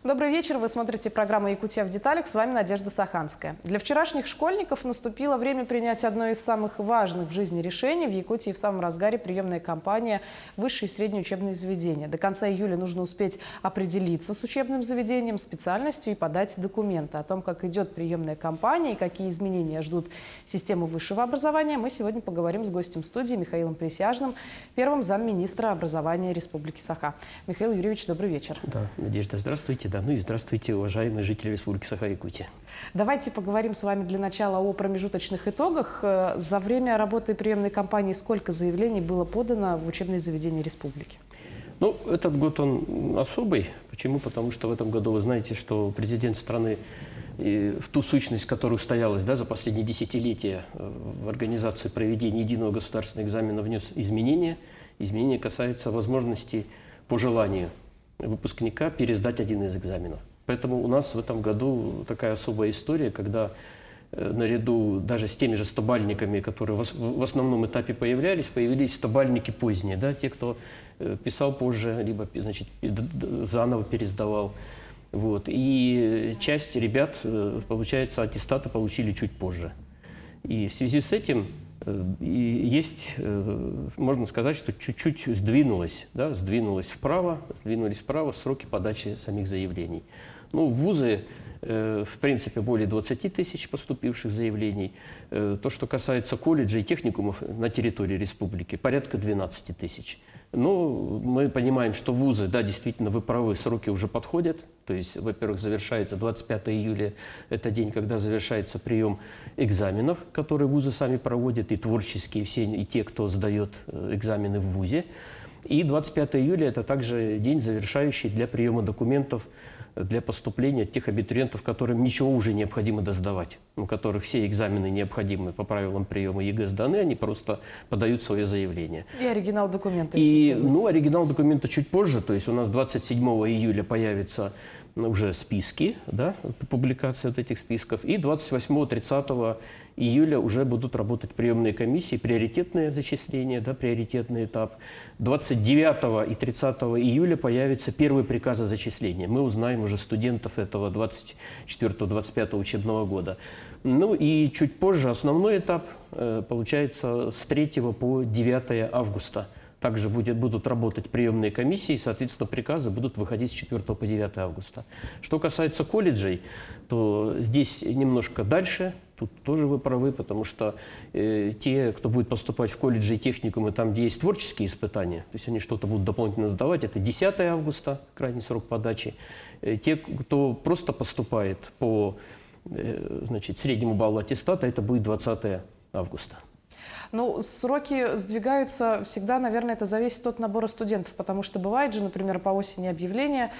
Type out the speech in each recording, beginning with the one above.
Добрый вечер. Вы смотрите программу «Якутия в деталях». С вами Надежда Саханская. Для вчерашних школьников наступило время принять одно из самых важных в жизни решений. В Якутии в самом разгаре приемная кампания «Высшие и средние учебные заведения». До конца июля нужно успеть определиться с учебным заведением, специальностью и подать документы. О том, как идет приемная кампания и какие изменения ждут систему высшего образования, мы сегодня поговорим с гостем студии Михаилом Присяжным, первым замминистра образования Республики Саха. Михаил Юрьевич, добрый вечер. Да, Надежда, здравствуйте. Да, ну и здравствуйте, уважаемые жители Республики Саха-Якутия. Давайте поговорим с вами для начала о промежуточных итогах. За время работы приемной кампании сколько заявлений было подано в учебные заведения республики? Ну, этот год он особый. Почему? Потому что в этом году вы знаете, что президент страны в ту сущность, которая устоялась, да, за последние десятилетия в организации проведения единого государственного экзамена, внес изменения. Изменения касаются возможности по желанию выпускника пересдать один из экзаменов. Поэтому у нас в этом году такая особая история, когда наряду даже с теми же стобальниками, которые в основном этапе появились стобальники поздние, да, те, кто писал позже, либо, значит, заново пересдавал. Вот. И часть ребят, получается, аттестаты получили чуть позже. И в связи с этим есть, можно сказать, что чуть-чуть сдвинулись вправо сроки подачи самих заявлений. Ну, в вузы, в принципе, более 20 тысяч поступивших заявлений. То, что касается колледжей и техникумов на территории республики, порядка 12 тысяч. Ну, мы понимаем, что вузы, да, действительно, вы правы, сроки уже подходят. То есть, во-первых, завершается 25 июля, это день, когда завершается прием экзаменов, которые вузы сами проводят, и творческие все, и те, кто сдает экзамены в вузе. И 25 июля – это также день, завершающий для приема документов для поступления тех абитуриентов, которым ничего уже необходимо досдавать, у которых все экзамены необходимые по правилам приема ЕГЭ сданы, они просто подают свое заявление. И оригинал документа. Ну, оригинал документа чуть позже, то есть у нас 27 июля появятся уже списки, да, публикация вот этих списков, и 28-30 июля уже будут работать приемные комиссии, приоритетное зачисление, да, приоритетный этап. 29 и 30 июля появится первый приказ о зачислении. Мы узнаем уже студентов этого 24-25 учебного года. Ну и чуть позже основной этап, получается, с 3 по 9 августа. Также будут работать приемные комиссии, и, соответственно, приказы будут выходить с 4 по 9 августа. Что касается колледжей, то здесь немножко дальше. Тут тоже вы правы, потому что те, кто будет поступать в колледжи и техникумы, там, где есть творческие испытания, то есть они что-то будут дополнительно сдавать, это 10 августа, крайний срок подачи. Те, кто просто поступает по, значит, среднему баллу аттестата, это будет 20 августа. Ну, сроки сдвигаются всегда, наверное, это зависит от набора студентов, потому что бывает же, например, по осени объявления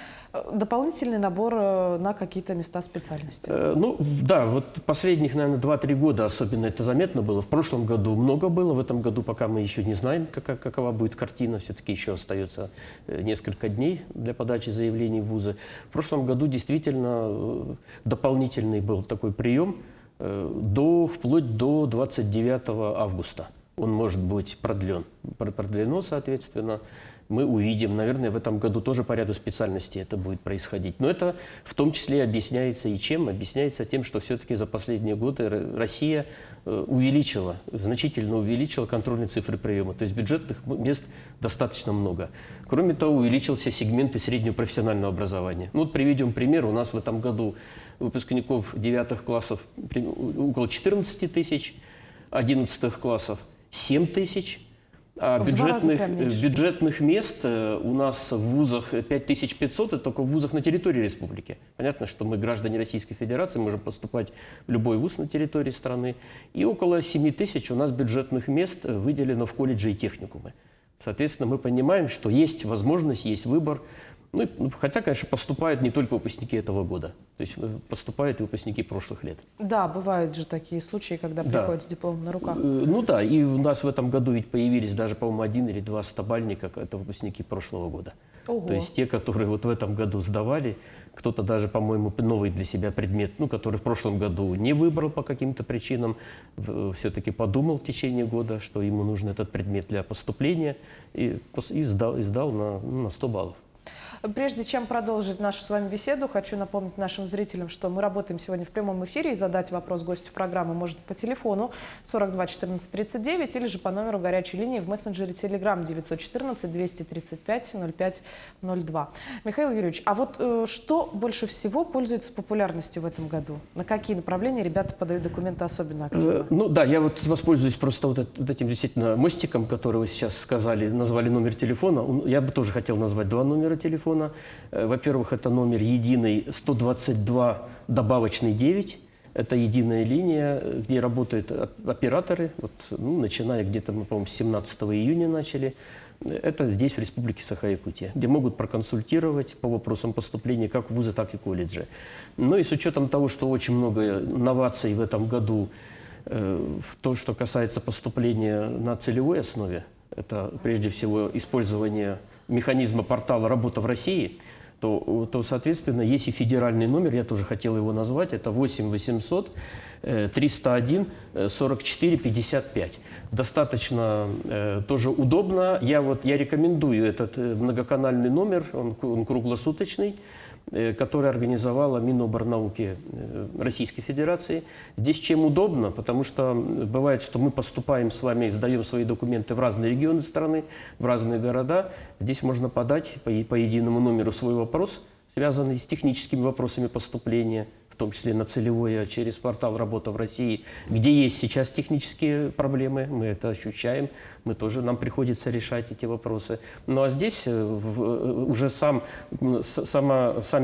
дополнительный набор на какие-то места специальности. Ну, да, вот последних, наверное, 2-3 года особенно это заметно было. В прошлом году много было, в этом году пока мы еще не знаем, какова будет картина. Все-таки еще остается несколько дней для подачи заявлений в вузы. В прошлом году действительно дополнительный был такой прием, вплоть до 29 августа. Он может быть продлен. Продлено, соответственно, мы увидим. Наверное, в этом году тоже по ряду специальностей это будет происходить. Но это в том числе объясняется и чем? Объясняется тем, что все-таки за последние годы Россия значительно увеличила контрольные цифры приема. То есть бюджетных мест достаточно много. Кроме того, увеличился сегмент и среднего профессионального образования. Ну, вот приведем пример. У нас в этом году выпускников 9 классов около 14 тысяч, 11 классов 7 тысяч, а бюджетных мест у нас в вузах 5500, это только в вузах на территории республики. Понятно, что мы, граждане Российской Федерации, можем поступать в любой вуз на территории страны. И около 7 тысяч у нас бюджетных мест выделено в колледжи и техникумы. Соответственно, мы понимаем, что есть возможность, есть выбор. Ну, хотя, конечно, поступают не только выпускники этого года. То есть поступают и выпускники прошлых лет. Да, бывают же такие случаи, когда приходят с дипломом на руках. Ну да, и у нас в этом году ведь появились даже, по-моему, 1 или 2 стобальника, это выпускники прошлого года. Ого. То есть те, которые вот в этом году сдавали, кто-то даже, по-моему, новый для себя предмет, ну, который в прошлом году не выбрал по каким-то причинам, все-таки подумал в течение года, что ему нужен этот предмет для поступления, и сдал на 100 баллов. Прежде чем продолжить нашу с вами беседу, хочу напомнить нашим зрителям, что мы работаем сегодня в прямом эфире, и задать вопрос гостю программы можно по телефону 42 14 39 или же по номеру горячей линии в мессенджере Telegram 914 235 05 02. Михаил Юрьевич, а вот что больше всего пользуется популярностью в этом году? На какие направления ребята подают документы особенно активно? Ну да, я вот воспользуюсь просто вот этим действительно мостиком, который вы сейчас сказали, назвали номер телефона. Я бы тоже хотел назвать два номера телефона. Во-первых, это номер единый 122 добавочный 9. Это единая линия, где работают операторы, вот, ну, начиная где-то, мы, по-моему, с 17 июня начали. Это здесь, в Республике Саха-Якутия, где могут проконсультировать по вопросам поступления как в вузы, так и колледжи. Ну и с учетом того, что очень много новаций в этом году в то, что касается поступления на целевой основе, это прежде всего использование механизма портала «Работа в России», то, соответственно, есть и федеральный номер, я тоже хотел его назвать, это 8 800 301 44 55. Достаточно тоже удобно. Я рекомендую этот многоканальный номер, он круглосуточный, который организовала Миноборнауки Российской Федерации. Здесь чем удобно, потому что бывает, что мы поступаем с вами, сдаем свои документы в разные регионы страны, в разные города. Здесь можно подать по единому номеру свой вопрос, связанный с техническими вопросами поступления, в том числе на целевое, через портал «Работа в России», где есть сейчас технические проблемы, мы это ощущаем, нам приходится решать эти вопросы. Ну а здесь уже сами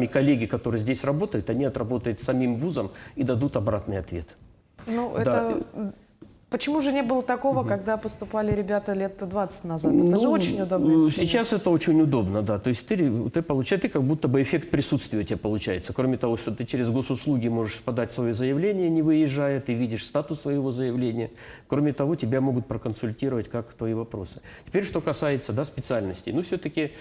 коллеги, которые здесь работают, они отработают самим вузом и дадут обратный ответ. Ну, Да. Почему же не было такого, когда поступали ребята лет 20 назад? Это же очень удобно. инструмент. Сейчас это очень удобно, да. То есть ты получаешь, как будто бы эффект присутствия у тебя получается. Кроме того, что ты через госуслуги можешь подать свое заявление, не выезжая, ты видишь статус своего заявления. Кроме того, тебя могут проконсультировать, как твои вопросы. Теперь, что касается, да, специальностей. Ну, все-таки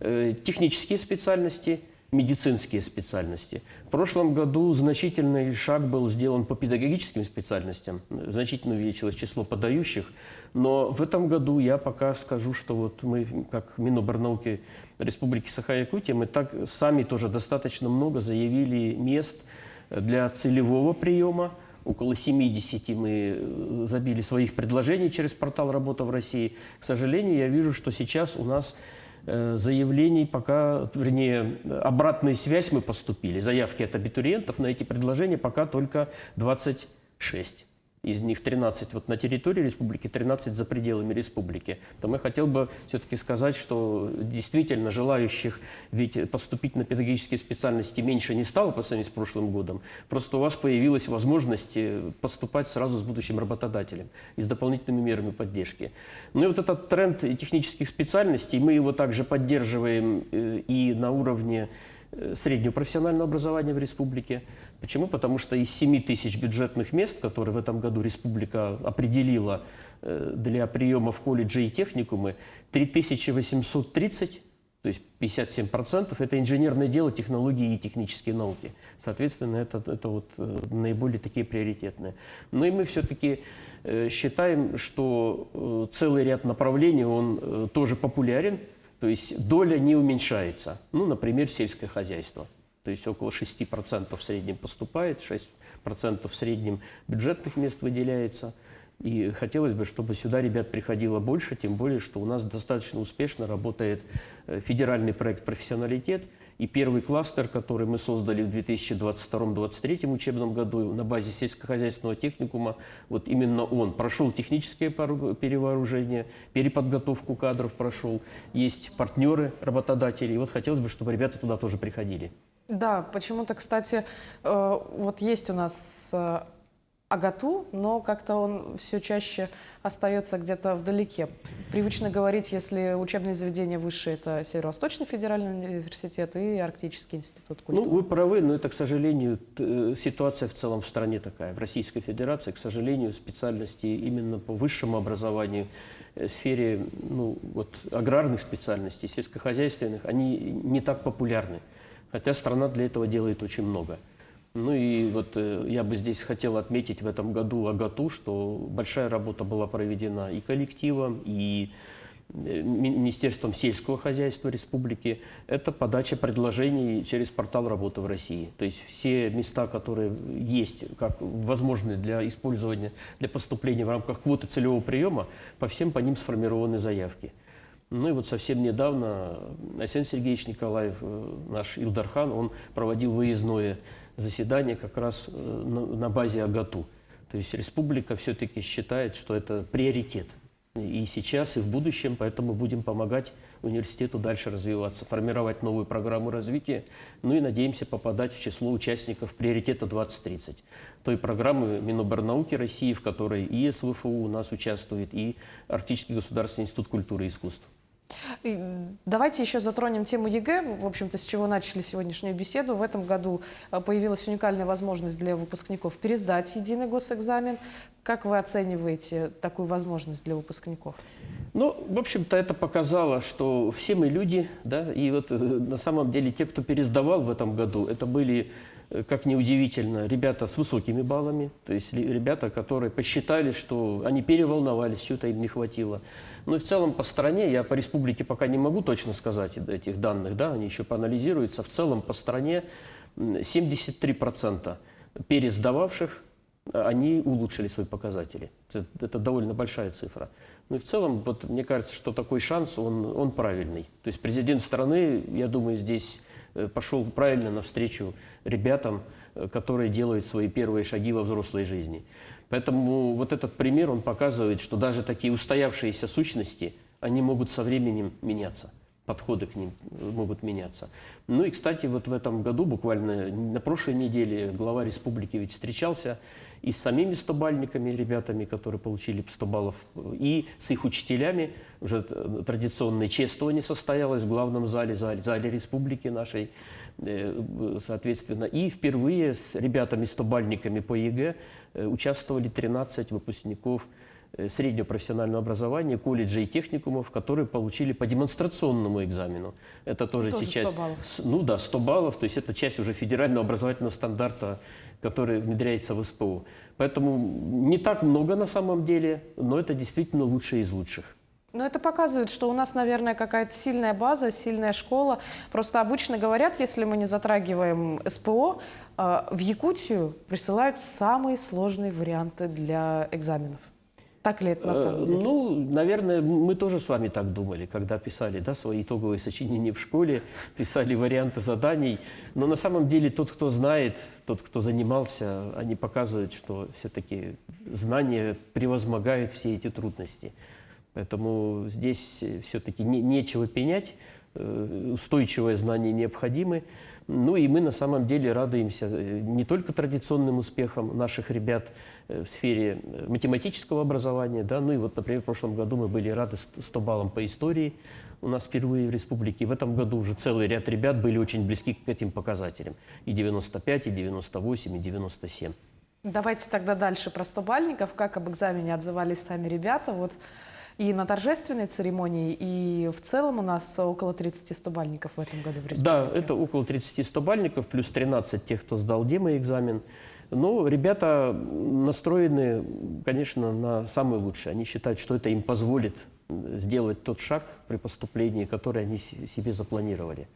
технические специальности, медицинские специальности. В прошлом году значительный шаг был сделан по педагогическим специальностям. Значительно увеличилось число подающих. Но в этом году я пока скажу, что вот мы, как Миноборнауки Республики Саха-Якутия, мы так сами тоже достаточно много заявили мест для целевого приема. Около 70 мы забили своих предложений через портал «Работа в России». К сожалению, я вижу, что сейчас у нас заявлений пока, вернее, обратную связь мы поступили. Заявки от абитуриентов на эти предложения пока только 26. Из них 13 вот на территории республики, 13 за пределами республики. То я хотел бы все-таки сказать, что действительно желающих ведь поступить на педагогические специальности меньше не стало по сравнению с прошлым годом. Просто у вас появилась возможность поступать сразу с будущим работодателем и с дополнительными мерами поддержки. Ну и вот этот тренд технических специальностей, мы его также поддерживаем и на уровне среднего профессионального образования в республике. Почему? Потому что из 7 тысяч бюджетных мест, которые в этом году республика определила для приема в колледжи и техникумы, 3830, то есть 57%, это инженерное дело, технологии и технические науки. Соответственно, это вот наиболее такие приоритетные. Но и мы все-таки считаем, что целый ряд направлений, он тоже популярен. То есть доля не уменьшается. Ну, например, сельское хозяйство. То есть около 6% в среднем поступает, 6% в среднем бюджетных мест выделяется. И хотелось бы, чтобы сюда ребят приходило больше, тем более, что у нас достаточно успешно работает федеральный проект «Профессионалитет». И первый кластер, который мы создали в 2022-2023 учебном году на базе сельскохозяйственного техникума, вот именно он прошел техническое перевооружение, переподготовку кадров прошел. Есть партнеры, работодатели. И вот хотелось бы, чтобы ребята туда тоже приходили. Да, почему-то, кстати, вот есть у нас АГАТУ, но как-то он все чаще остается где-то вдалеке. Привычно говорить, если учебные заведения высшие, это Северо-Восточный федеральный университет и Арктический институт культуры. Ну, вы правы, но это, к сожалению, ситуация в целом в стране такая. В Российской Федерации, к сожалению, специальности именно по высшему образованию, в сфере аграрных специальностей, сельскохозяйственных, они не так популярны. Хотя страна для этого делает очень много. Ну и вот я бы здесь хотел отметить в этом году АГАТУ, что большая работа была проведена и коллективом, и Министерством сельского хозяйства республики, это подача предложений через портал «Работа в России». То есть все места, которые есть, как возможны для использования, для поступления в рамках квоты целевого приема, по всем по ним сформированы заявки. Ну и вот совсем недавно Арсений Сергеевич Николаев, наш Илдархан, он проводил выездное заседание как раз на базе АГАТУ. То есть республика все-таки считает, что это приоритет. И сейчас, и в будущем, поэтому будем помогать университету дальше развиваться, формировать новую программу развития, ну и надеемся попадать в число участников приоритета 2030. Той программы Миноборнауки России, в которой и СВФУ у нас участвует, и Арктический государственный институт культуры и искусств. И давайте еще затронем тему ЕГЭ, в общем-то, с чего начали сегодняшнюю беседу. В этом году появилась уникальная возможность для выпускников пересдать единый госэкзамен. Как вы оцениваете такую возможность для выпускников? Ну, в общем-то, это показало, что все мы люди, да, и вот на самом деле те, кто пересдавал в этом году, это были, как ни удивительно, ребята с высокими баллами, то есть ребята, которые посчитали, что они переволновались, чего-то им не хватило. Ну и в целом по стране, я по республике пока не могу точно сказать этих данных, да, они еще поанализируются, в целом по стране 73% пересдававших, они улучшили свои показатели. Это довольно большая цифра. Ну и в целом, вот, мне кажется, что такой шанс, он правильный. То есть президент страны, я думаю, здесь пошел правильно навстречу ребятам, которые делают свои первые шаги во взрослой жизни. Поэтому вот этот пример, он показывает, что даже такие устоявшиеся сущности, они могут со временем меняться. Подходы к ним могут меняться. Ну и, кстати, вот в этом году, буквально на прошлой неделе, глава республики ведь встречался и с самими стобальниками, ребятами, которые получили 100 баллов, и с их учителями. Уже традиционное чествование состоялось в главном зале республики нашей, соответственно. И впервые с ребятами 100-бальниками по ЕГЭ участвовали 13 выпускников среднего профессионального образования, колледжей и техникумов, которые получили по демонстрационному экзамену. Это тоже часть, 100 баллов. ну да, 100 баллов, то есть это часть уже федерального образовательного стандарта, который внедряется в СПО. Поэтому не так много на самом деле, но это действительно лучшие из лучших. Но это показывает, что у нас, наверное, какая-то сильная база, сильная школа. Просто обычно говорят, если мы не затрагиваем СПО, в Якутию присылают самые сложные варианты для экзаменов. Так ли это на самом деле? Ну, наверное, мы тоже с вами так думали, когда писали, да, свои итоговые сочинения в школе, писали варианты заданий. Но на самом деле тот, кто знает, тот, кто занимался, они показывают, что все-таки знания превозмогают все эти трудности. Поэтому здесь все-таки нечего пенять, устойчивое знание необходимы. Ну и мы на самом деле радуемся не только традиционным успехам наших ребят в сфере математического образования, да, ну и вот, например, в прошлом году мы были рады 100 баллам по истории у нас впервые в республике. В этом году уже целый ряд ребят были очень близки к этим показателям. И 95, и 98, и 97. Давайте тогда дальше про 100-бальников. Как об экзамене отзывались сами ребята? Вот и на торжественной церемонии, и в целом у нас около 30 100-бальников в этом году в республике. Да, это около 30 100-бальников, плюс 13 тех, кто сдал демоэкзамен. Но ребята настроены, конечно, на самое лучшее. Они считают, что это им позволит сделать тот шаг при поступлении, который они себе запланировали.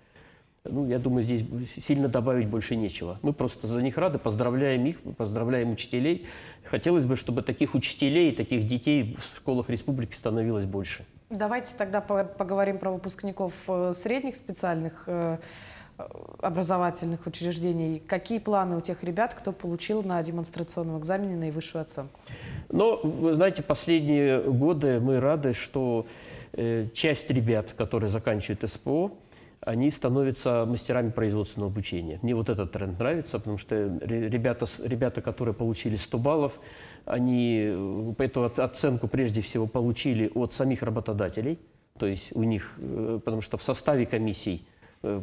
Ну, я думаю, здесь сильно добавить больше нечего. Мы просто за них рады, поздравляем их, поздравляем учителей. Хотелось бы, чтобы таких учителей, таких детей в школах республики становилось больше. Давайте тогда поговорим про выпускников средних специальных образовательных учреждений. Какие планы у тех ребят, кто получил на демонстрационном экзамене наивысшую оценку? Но, вы знаете, последние годы мы рады, что часть ребят, которые заканчивают СПО, они становятся мастерами производственного обучения. Мне вот этот тренд нравится, потому что ребята, которые получили 100 баллов, они эту оценку прежде всего получили от самих работодателей. То есть у них, потому что в составе комиссий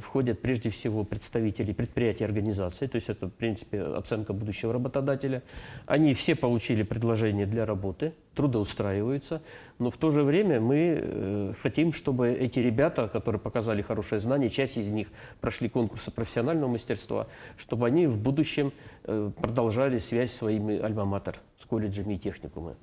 входят прежде всего представители предприятий и организаций, то есть это, в принципе, оценка будущего работодателя. Они все получили предложение для работы, трудоустраиваются, но в то же время мы хотим, чтобы эти ребята, которые показали хорошее знание, часть из них прошли конкурсы профессионального мастерства, чтобы они в будущем продолжали связь с своими альма-матер, с колледжами и техникумами.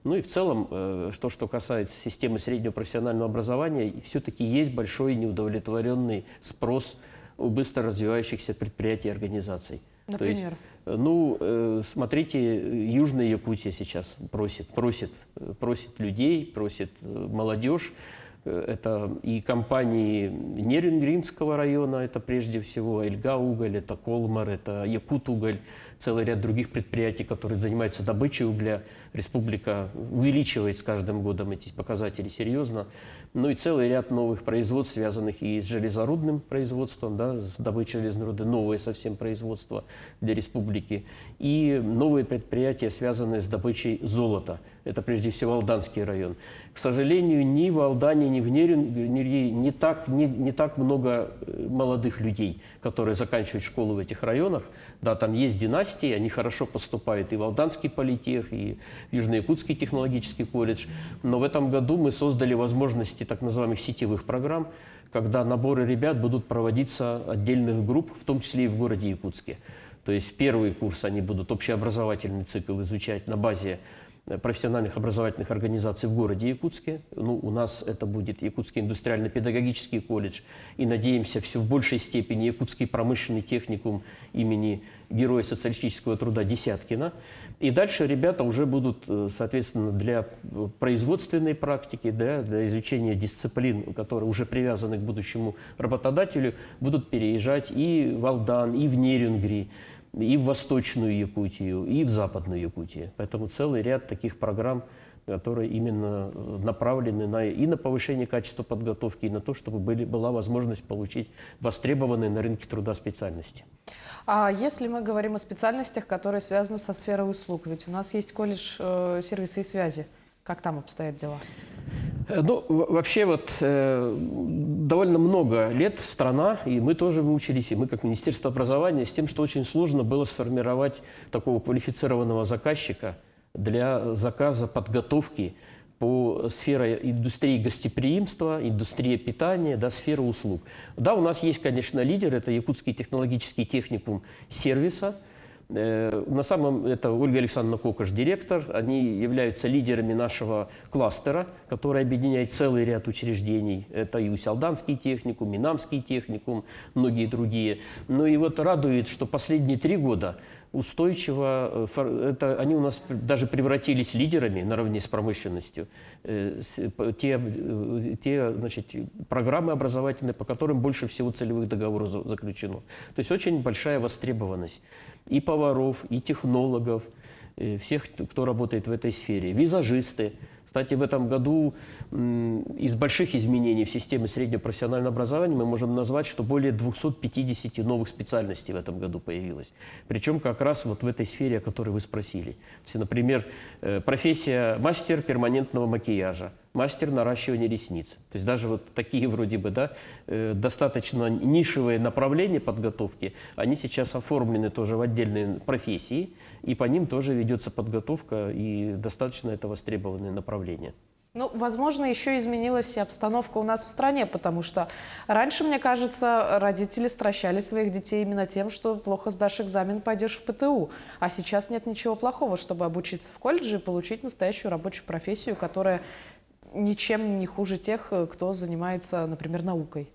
Ну и в целом, что касается системы среднего профессионального образования, все-таки есть большой неудовлетворенный спрос у быстро развивающихся предприятий и организаций. Например? То есть, смотрите, Южная Якутия сейчас просит людей, просит молодежь. Это и компании Нерюнгринского района, это прежде всего Эльга-уголь, это Колмар, это Якут-уголь, целый ряд других предприятий, которые занимаются добычей угля. Республика увеличивает с каждым годом эти показатели серьезно. Ну и целый ряд новых производств, связанных и с железорудным производством, да, с добычей железной руды, новое совсем производство для республики. И новые предприятия, связанные с добычей золота. Это прежде всего Алданский район. К сожалению, ни в Алдане, ни в Нерюнгри не так много молодых людей, которые заканчивают школу в этих районах. Да, там есть династии, они хорошо поступают и в Алданский политех, и в Южно-Якутский технологический колледж. Но в этом году мы создали возможности так называемых сетевых программ, когда наборы ребят будут проводиться отдельных групп, в том числе и в городе Якутске. То есть первый курс они будут общеобразовательный цикл изучать на базе профессиональных образовательных организаций в городе Якутске. Ну, у нас это будет Якутский индустриально-педагогический колледж и, надеемся, все в большей степени Якутский промышленный техникум имени Героя социалистического труда Десяткина. И дальше ребята уже будут, соответственно, для производственной практики, да, для изучения дисциплин, которые уже привязаны к будущему работодателю, будут переезжать и в Алдан, и в Нерюнгри, и в Восточную Якутию, и в Западную Якутию. Поэтому целый ряд таких программ, которые именно направлены и на повышение качества подготовки, и на то, чтобы была возможность получить востребованные на рынке труда специальности. А если мы говорим о специальностях, которые связаны со сферой услуг, ведь у нас есть колледж сервиса и связи. Как там обстоят дела? Ну, вообще довольно много лет страна, и мы тоже выучились, и мы как Министерство образования, с тем, что очень сложно было сформировать такого квалифицированного заказчика для заказа подготовки по сфере индустрии гостеприимства, индустрии питания, да, сферы услуг. Да, у нас есть, конечно, лидер, это Якутский технологический техникум сервиса. Это Ольга Александровна Кокаш, директор. Они являются лидерами нашего кластера, который объединяет целый ряд учреждений. Это и Усть-Алданский техникум, Минамский техникум, многие другие. Ну и вот радует, что последние 3 года устойчиво, они у нас даже превратились лидерами наравне с промышленностью. Те программы образовательные, по которым больше всего целевых договоров заключено. То есть очень большая востребованность и поваров, и технологов, всех, кто работает в этой сфере. Визажисты. Кстати, в этом году из больших изменений в системе среднего профессионального образования мы можем назвать, что более 250 новых специальностей в этом году появилось. Причем как раз вот в этой сфере, о которой вы спросили. Например, профессия мастер перманентного макияжа, мастер наращивания ресниц. То есть даже вот такие вроде бы, да, достаточно нишевые направления подготовки, они сейчас оформлены тоже в отдельные профессии, и по ним тоже ведется подготовка, и достаточно это востребованное направление. Ну, возможно, еще изменилась и обстановка у нас в стране, потому что раньше, мне кажется, родители стращали своих детей именно тем, что плохо сдашь экзамен, пойдешь в ПТУ. А сейчас нет ничего плохого, чтобы обучиться в колледже и получить настоящую рабочую профессию, которая ничем не хуже тех, кто занимается, например, наукой.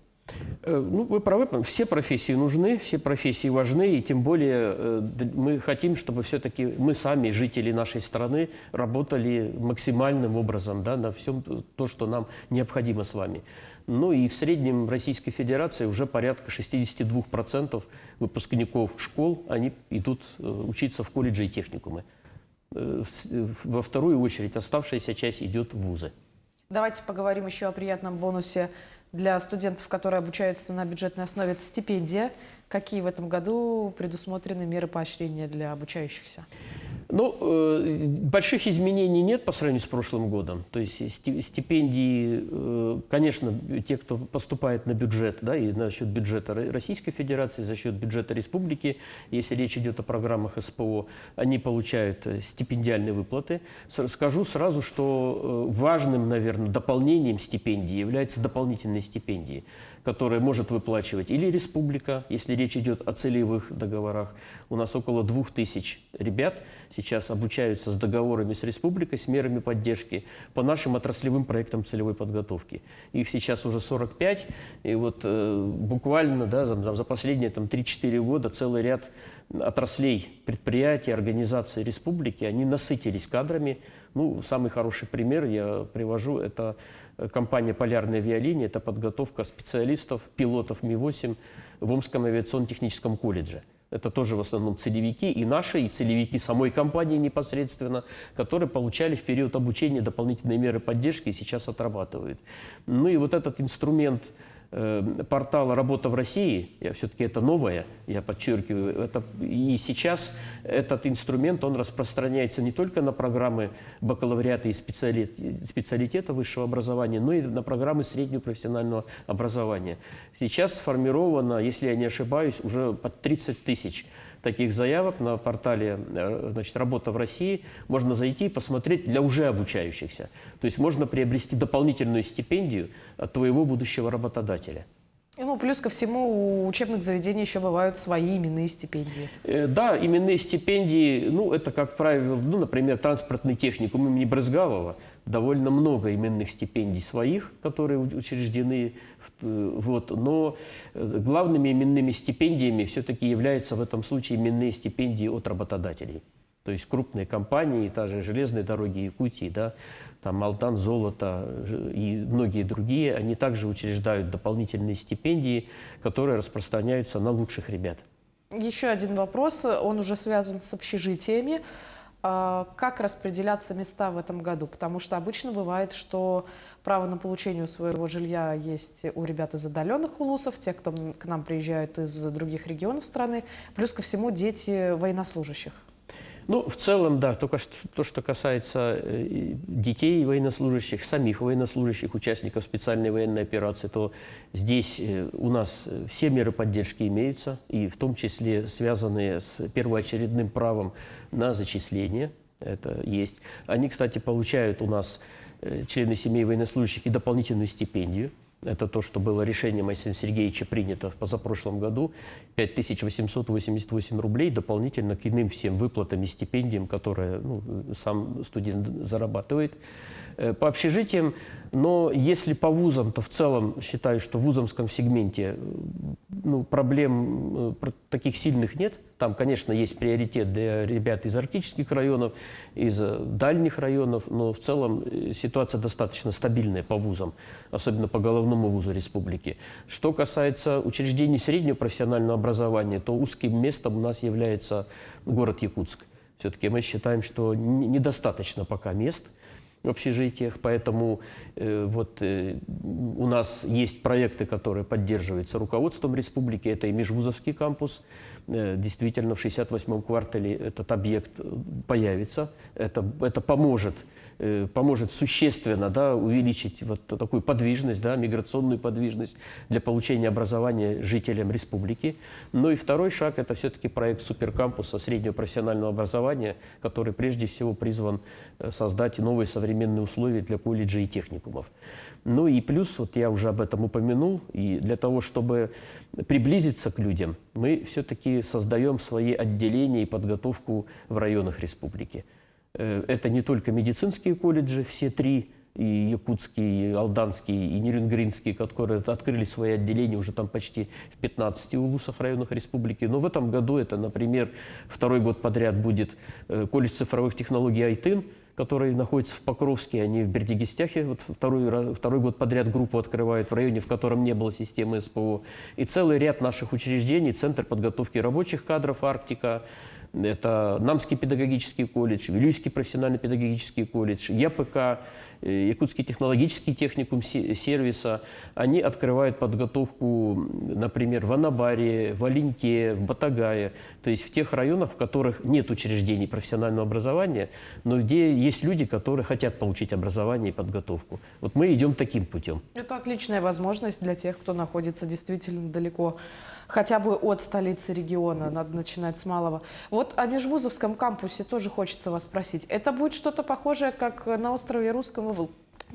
Ну, вы правы, все профессии нужны, все профессии важны, и тем более мы хотим, чтобы все-таки мы сами, жители нашей страны, работали максимальным образом, да, на всем то, что нам необходимо с вами. Ну и в среднем Российской Федерации уже порядка 62% выпускников школ, они идут учиться в колледжи и техникумы. Во вторую очередь оставшаяся часть идет в вузы. Давайте поговорим еще о приятном бонусе для студентов, которые обучаются на бюджетной основе. Это стипендия. Какие в этом году предусмотрены меры поощрения для обучающихся? Ну, больших изменений нет по сравнению с прошлым годом. То есть стипендии, конечно, те, кто поступает на бюджет, да, и за счет бюджета Российской Федерации, за счет бюджета республики, если речь идет о программах СПО, они получают стипендиальные выплаты. Скажу сразу, что важным, наверное, дополнением стипендии являются дополнительные стипендии, которые может выплачивать или республика, если речь идет о целевых договорах. У нас около 2000 ребят сейчас обучаются с договорами с республикой, с мерами поддержки по нашим отраслевым проектам целевой подготовки. Их сейчас уже 45, и вот буквально да, за последние 3-4 года целый ряд отраслей, предприятий, организаций республики, они насытились кадрами. Ну, самый хороший пример я привожу, это компания «Полярная авиалиния», это подготовка специалистов, пилотов Ми-8 в Омском авиационно-техническом колледже. Это тоже в основном целевики и наши, и целевики самой компании непосредственно, которые получали в период обучения дополнительные меры поддержки и сейчас отрабатывают. Ну и вот этот инструмент портала «Работа в России», все-таки это новое, я подчеркиваю, и сейчас этот инструмент, он распространяется не только на программы бакалавриата и специалитета высшего образования, но и на программы среднего профессионального образования. Сейчас сформировано, если я не ошибаюсь, уже под 30 тысяч таких заявок на портале значит, «Работа в России». Можно зайти и посмотреть для уже обучающихся. То есть можно приобрести дополнительную стипендию от твоего будущего работодателя. Ну, плюс ко всему, у учебных заведений еще бывают свои именные стипендии. Да, именные стипендии, ну, это, как правило, ну, например, транспортный техникум имени Брызгалова. Довольно много именных стипендий своих, которые учреждены. Вот. Но главными именными стипендиями все-таки являются в этом случае именные стипендии от работодателей. То есть крупные компании, та же железные дороги Якутии, да, там Алтан, Золото и многие другие, они также учреждают дополнительные стипендии, которые распространяются на лучших ребят. Еще один вопрос, он уже связан с общежитиями. Как распределяться места в этом году? Потому что обычно бывает, что право на получение своего жилья есть у ребят из отдаленных улусов, те, кто к нам приезжают из других регионов страны, плюс ко всему дети военнослужащих. Ну, в целом, да, только то, что касается детей военнослужащих, самих военнослужащих, участников специальной военной операции, то здесь у нас все меры поддержки имеются, и в том числе связанные с первоочередным правом на зачисление. Это есть. Они, кстати, получают у нас, члены семей военнослужащих, и дополнительную стипендию. Это то, что было решением Александра Сергеевича принято в позапрошлом году. 5888 рублей дополнительно к иным всем выплатам и стипендиям, которые сам студент зарабатывает. По общежитиям, но если по вузам, то в целом считаю, что в вузовском сегменте проблем таких сильных нет. Там, конечно, есть приоритет для ребят из арктических районов, из дальних районов, но в целом ситуация достаточно стабильная по вузам, особенно по головному вузу республики. Что касается учреждений среднего профессионального образования, то узким местом у нас является город Якутск. Все-таки мы считаем, что недостаточно пока мест в общежитиях, поэтому у нас есть проекты, которые поддерживаются руководством республики. Это и межвузовский кампус. Действительно, в 68-м квартале этот объект появится. Это поможет существенно увеличить такую подвижность, миграционную подвижность для получения образования жителям республики. Ну и второй шаг – это все-таки проект суперкампуса среднего профессионального образования, который прежде всего призван создать новые современные условия для колледжей и техникумов. Ну и плюс, я уже об этом упомянул, и для того, чтобы приблизиться к людям, мы все-таки создаем свои отделения и подготовку в районах республики. Это не только медицинские колледжи, все три, и якутский, и алданский, и нерюнгринский, которые открыли свои отделения уже там почти в 15 улусах, районах республики. Но в этом году это, например, второй год подряд будет колледж цифровых технологий «Айтын», который находится в Покровске, они в Бердигистяхе. Второй год подряд группу открывают в районе, в котором не было системы СПО. И целый ряд наших учреждений, Центр подготовки рабочих кадров «Арктика», это Намский педагогический колледж, Вилюйский профессионально-педагогический колледж, ЯПК, Якутский технологический техникум сервиса. Они открывают подготовку, например, в Анабаре, в Оленьке, в Батагае. То есть в тех районах, в которых нет учреждений профессионального образования, но где есть люди, которые хотят получить образование и подготовку. Вот мы идем таким путем. Это отличная возможность для тех, кто находится действительно далеко, хотя бы от столицы региона. Надо начинать с малого. Вот о межвузовском кампусе тоже хочется вас спросить. Это будет что-то похожее, как на острове Русском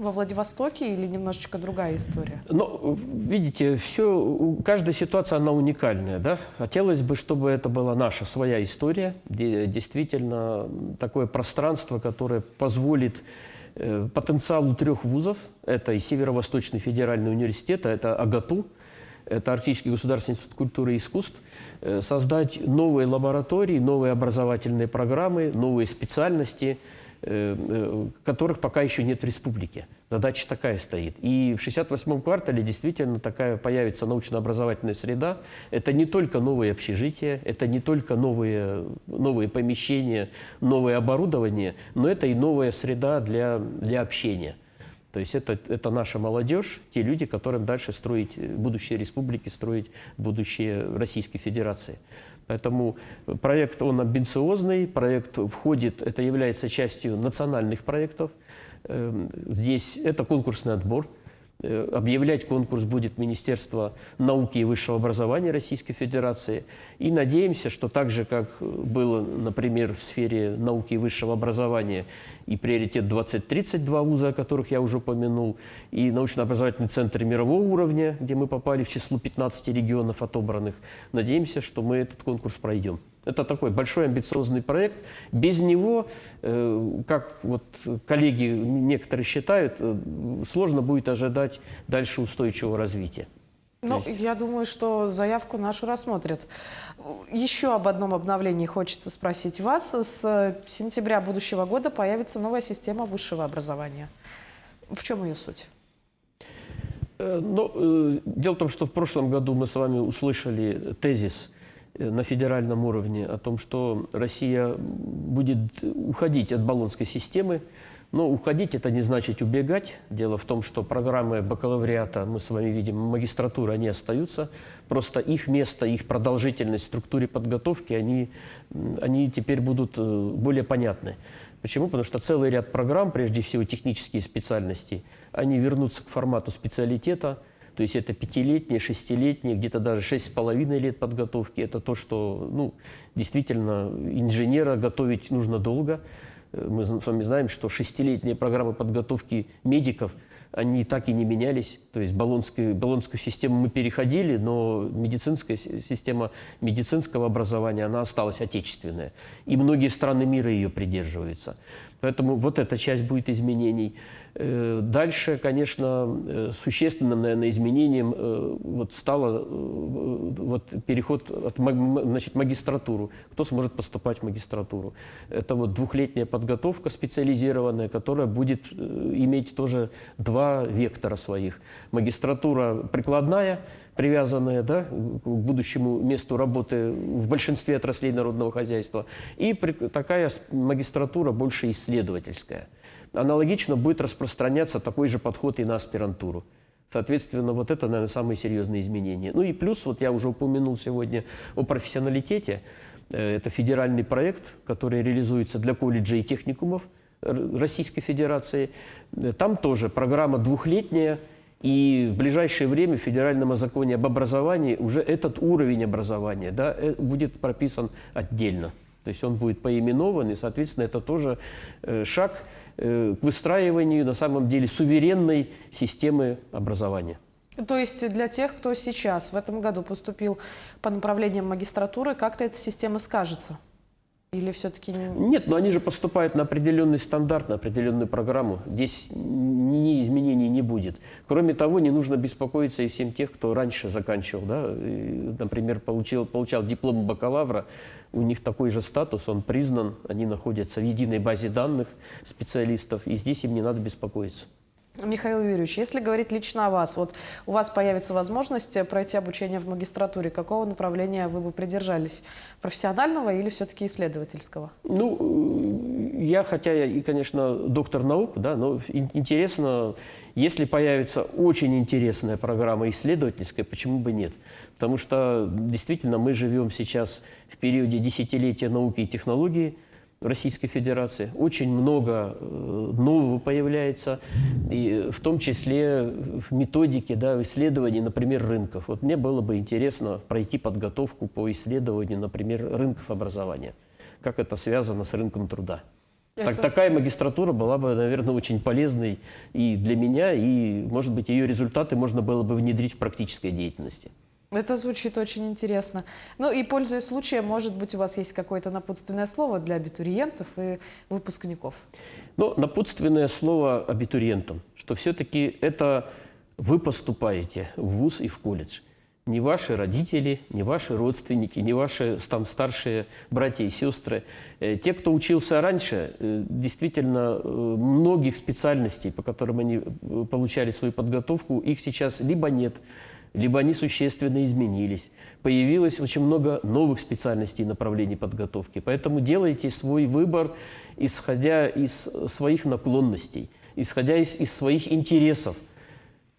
во Владивостоке или немножечко другая история? Но, видите, каждая ситуация, она уникальная, да? Хотелось бы, чтобы это была наша своя история, где действительно такое пространство, которое позволит потенциалу 3 вузов, это и Северо-Восточный федеральный университет, это АГАТУ, это Арктический государственный институт культуры и искусств, создать новые лаборатории, новые образовательные программы, новые специальности, которых пока еще нет в республике. Задача такая стоит. И в 68-м квартале действительно такая появится научно-образовательная среда. Это не только новые общежития, это не только новые помещения, новое оборудование, но это и новая среда для общения. То есть это наша молодежь, те люди, которым дальше строить будущее республики, строить будущее Российской Федерации. Поэтому проект, он амбициозный, проект входит, это является частью национальных проектов. Здесь это конкурсный отбор. Объявлять конкурс будет Министерство науки и высшего образования Российской Федерации. И надеемся, что так же, как было, например, в сфере науки и высшего образования и приоритет 2032 вуза, о которых я уже упомянул, и научно-образовательный центр мирового уровня, где мы попали в число 15 регионов отобранных, надеемся, что мы этот конкурс пройдем. Это такой большой амбициозный проект. Без него, как вот коллеги некоторые считают, сложно будет ожидать дальше устойчивого развития. Ну, я думаю, что заявку нашу рассмотрят. Еще об одном обновлении хочется спросить вас. С сентября будущего года появится новая система высшего образования. В чем ее суть? Дело в том, что в прошлом году мы с вами услышали тезис на федеральном уровне о том, что Россия будет уходить от болонской системы. Но уходить – это не значит убегать. Дело в том, что программы бакалавриата, мы с вами видим, магистратуры, они остаются. Просто их место, их продолжительность в структуре подготовки, они теперь будут более понятны. Почему? Потому что целый ряд программ, прежде всего технические специальности, они вернутся к формату специалитета. То есть это 5-летние, 6-летние, где-то даже 6,5 лет подготовки. Это то, что действительно инженера готовить нужно долго. Мы с вами знаем, что 6-летние программы подготовки медиков, они так и не менялись. То есть болонскую систему мы переходили, но медицинская система медицинского образования, она осталась отечественная. И многие страны мира ее придерживаются. Поэтому вот эта часть будет изменений. Дальше, конечно, существенным, наверное, изменением стало переход от магистратуру. Кто сможет поступать в магистратуру? Это 2-летняя подготовка специализированная, которая будет иметь тоже 2 вектора своих. Магистратура прикладная, привязанная, да, к будущему месту работы в большинстве отраслей народного хозяйства, и такая магистратура больше исследовательская. Аналогично будет распространяться такой же подход и на аспирантуру. Соответственно, вот это, наверное, самые серьезные изменения. Ну и плюс, я уже упомянул сегодня о профессионалитете. Это федеральный проект, который реализуется для колледжей и техникумов Российской Федерации. Там тоже программа 2-летняя, и в ближайшее время в федеральном законе об образовании уже этот уровень образования, да, будет прописан отдельно. То есть он будет поименован, и, соответственно, это тоже шаг к выстраиванию, на самом деле, суверенной системы образования. То есть для тех, кто сейчас, в этом году поступил по направлениям магистратуры, как-то эта система скажется? Или все-таки... Нет, но они же поступают на определенный стандарт, на определенную программу. Здесь ни изменений не будет. Кроме того, не нужно беспокоиться и всем тех, кто раньше заканчивал. Да? И, например, получал диплом бакалавра. У них такой же статус, он признан. Они находятся в единой базе данных специалистов. И здесь им не надо беспокоиться. Михаил Юрьевич, если говорить лично о вас, у вас появится возможность пройти обучение в магистратуре. Какого направления вы бы придержались? Профессионального или все-таки исследовательского? Я, хотя я, конечно, доктор наук, да, но интересно, если появится очень интересная программа исследовательская, почему бы нет? Потому что действительно мы живем сейчас в периоде десятилетия науки и технологий в Российской Федерации. Очень много нового появляется, и в том числе в методике, да, в исследовании, например, рынков. Вот мне было бы интересно пройти подготовку по исследованию, например, рынков образования. Как это связано с рынком труда. Такая магистратура была бы, наверное, очень полезной и для меня, и, может быть, ее результаты можно было бы внедрить в практической деятельности. Это звучит очень интересно. Ну и, пользуясь случаем, может быть, у вас есть какое-то напутственное слово для абитуриентов и выпускников? Но напутственное слово абитуриентам, что все-таки это вы поступаете в вуз и в колледж. Не ваши родители, не ваши родственники, не ваши там старшие братья и сестры. Те, кто учился раньше, действительно, многих специальностей, по которым они получали свою подготовку, их сейчас либо нет, либо они существенно изменились. Появилось очень много новых специальностей и направлений подготовки. Поэтому делайте свой выбор, исходя из своих наклонностей, исходя из своих интересов.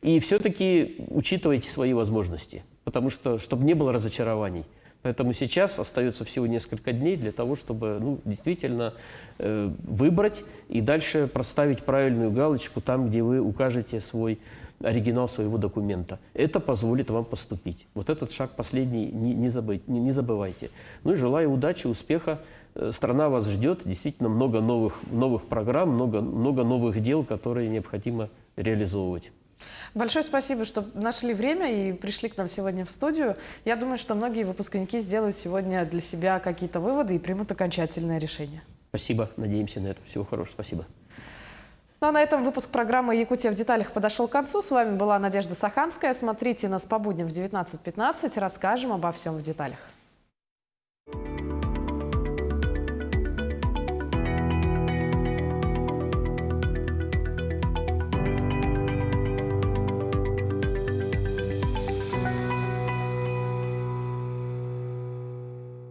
И все-таки учитывайте свои возможности, потому что, чтобы не было разочарований. Поэтому сейчас остается всего несколько дней для того, чтобы действительно выбрать и дальше проставить правильную галочку там, где вы укажете свой оригинал своего документа. Это позволит вам поступить. Вот этот шаг последний не забывайте. Ну и желаю удачи, успеха. Страна вас ждет. Действительно много новых программ, много новых дел, которые необходимо реализовывать. Большое спасибо, что нашли время и пришли к нам сегодня в студию. Я думаю, что многие выпускники сделают сегодня для себя какие-то выводы и примут окончательное решение. Спасибо. Надеемся на это. Всего хорошего. Спасибо. Ну а на этом выпуск программы «Якутия в деталях» подошел к концу. С вами была Надежда Саханская. Смотрите нас по будням в 19:15. Расскажем обо всем в деталях.